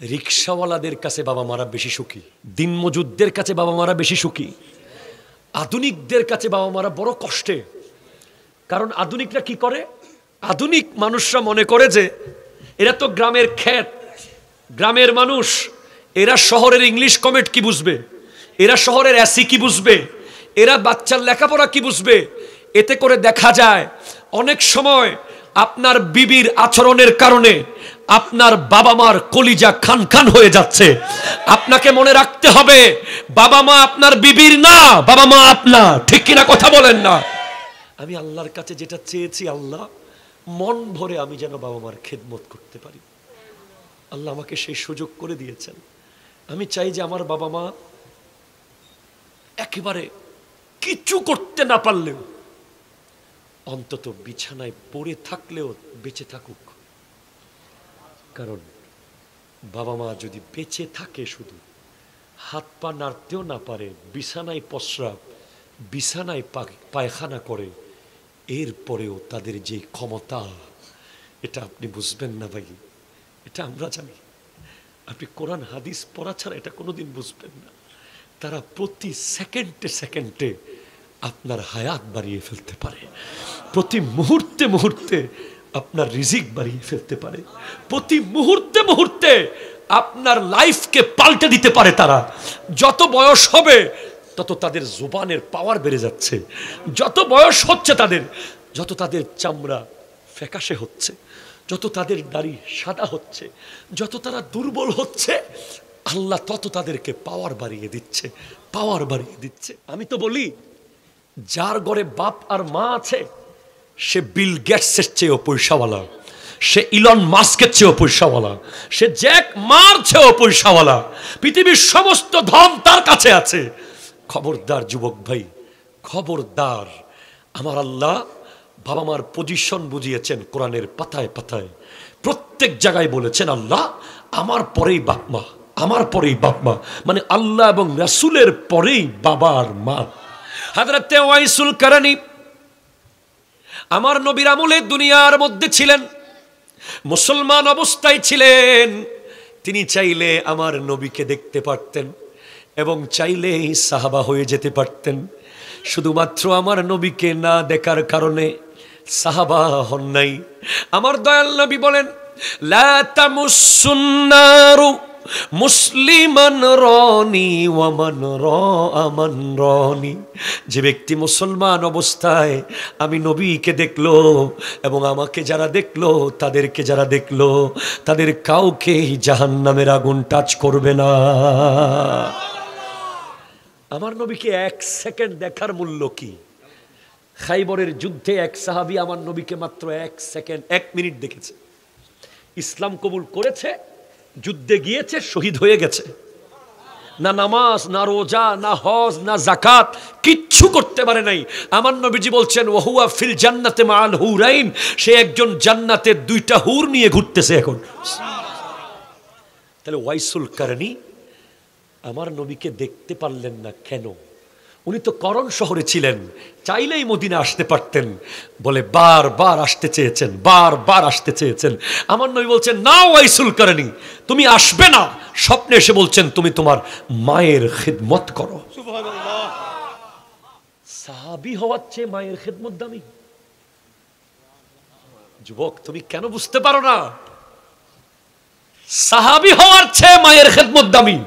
রিকশাওয়ালাদের কাছে বাবা মারা বেশি সুখী, দিনমজুরদের কাছে বাবা মারা বেশি সুখী, আধুনিকদের কাছে বাবা মারা বড় কষ্টে। কারণ আধুনিকরা কি করে, আধুনিক মানুষরা মনে করে যে এরা তো গ্রামের ক্ষেত, গ্রামের মানুষ, এরা শহরের ইংলিশ কমেন্ট কি বুঝবে, এরা শহরের এসি কি বুঝবে, এরা বাচ্চার লেখাপড়া কি বুঝবে। এতে করে দেখা যায় অনেক সময় আপনার বিবির আচরণের কারণে আপনার বাবা মার কলিজা খান খান হয়ে যাচ্ছে। আপনাকে মনে রাখতে হবে বাবা মা আপনার বিবির না, বাবা মা আপনার। ঠিক কিনা কথা বলেন না? আমি আল্লাহর কাছে যেটা চেয়েছি, আল্লাহ মন ভরে আমি যেন বাবা মার খেদমত করতে পারি। আল্লাহ আমাকে সেই সুযোগ করে দিয়েছেন। আমি চাই যে আমার বাবা মা একেবারে কিছু করতে না পারলেও অন্তত বিছানায় পড়ে থাকলেও বেঁচে থাকুক। কারণ বাবা মা যদি বেঁচে থাকে, শুধু হাত পা নাড়তেও না পারে, বিছানায় প্রস্রাব, বিছানায় পায়খানা করে, এরপরেও তাদের যে ক্ষমতা, এটা আপনি বুঝবেন না ভাই, এটা আমরা জানি। আপনি কোরআন হাদিস পড়া ছাড়া এটা কোনোদিন বুঝবেন না। তারা প্রতি সেকেন্ডে সেকেন্ডে আপনার হায়াত বাড়িয়ে ফেলতে পারে, প্রতি মুহূর্তে মুহূর্তে আপনার রিজিক বাড়িয়ে ফেলতে পারে, প্রতি মুহূর্তে মুহূর্তে আপনার লাইফকে পাল্টে দিতে পারে। তারা যত বয়স হবে তত তাদের জুবানের পাওয়ার বেড়ে যাচ্ছে, যত বয়স হচ্ছে তাদের, যত তাদের চামড়া ফ্যাকাশে হচ্ছে, যত তাদের দাড়ি সাদা হচ্ছে, যত তারা দুর্বল হচ্ছে, আল্লাহ তত তাদেরকে পাওয়ার বাড়িয়ে দিচ্ছে, পাওয়ার বাড়িয়ে দিচ্ছে। আমি তো বলি, যার ঘরে বাপ আর মা আছে সে বিল গেটসের চেয়েও পয়সাওয়ালা, সে ইলন মাস্কের চেয়েও পয়সাওয়ালা, সে জ্যাক মার চেয়েও পয়সাওয়ালা। পৃথিবীর সমস্ত ধন তার কাছে আছে। খবরদার যুবক ভাই, খবরদার। আমার আল্লাহ বাবা মার পজিশন বুঝিয়েছেন কোরআনের পাতায় পাতায়, প্রত্যেক জায়গায় বলেছেন আল্লাহ আমার পরেই বাপ মা, আমার পরেই বাপ মা, মানে আল্লাহ এবং রাসূলের পরেই বাবা আর মা। হযরতে ওয়াইসুল কারানী আমার নবীর আমলে দুনিয়ার মধ্যে ছিলেন, মুসলমান অবস্থায় ছিলেন। তিনি চাইলে আমার নবীকে দেখতে পারতেন এবং চাইলেই সাহাবা হয়ে যেতে পারতেন। শুধুমাত্র আমার নবীকে না দেখার কারণে সাহাবা হন নাই। আমার দয়াল নবী বলেন, লা তামুসুন নারু মুসলিমান রানি ওয়া মান রাআমান রানি। যে ব্যক্তি মুসলমান অবস্থায় আমি নবীকে দেখলো এবং আমাকে যারা দেখলো, তাদেরকে যারা দেখলো, তাদের কাউকে জাহান্নামের আগুন টাচ করবে না। আমার নবীকে এক সেকেন্ড দেখার মূল্য কি? খাইবরের যুদ্ধে এক সাহাবী আমার নবীকে মাত্র এক সেকেন্ড, 1 মিনিট দেখেছে, ইসলাম কবুল করেছে, যুদ্ধে গিয়েছে, শহীদ হয়ে গেছে। না নামাজ, না রোজা, না হজ, না যাকাত, কিচ্ছু করতে পারে নাই। আমার নবীজি বলছেন ওয়াহুয়া ফিল জান্নাতে মাআল হুরাইন, সে একজন জান্নাতের 2টা হুর নিয়ে ঘুরতেছে এখন। তাহলে ওয়াইসুল কারনী আমার নবীকে দেখতে পারলেন না কেন? উনি তো করণ শহরে ছিলেন, চাইলেই মদিনা আসতে পারতেন। বলে বারবার আসতে চেয়েছেন, বারবার আসতে চেয়েছেন। আমার নবী বলছেন না ওয়াইসুল কারনী, তুমি আসবে না। স্বপ্নে এসে বলছেন তুমি তোমার মায়ের খিদমত করো। সুবহানাল্লাহ। সাহাবী হওয়ার চেয়ে মায়ের খিদমত দামি? যুবক তুমি কেন বুঝতে পারো না? সাহাবী হওয়ার চেয়ে মায়ের খিদমত দামি।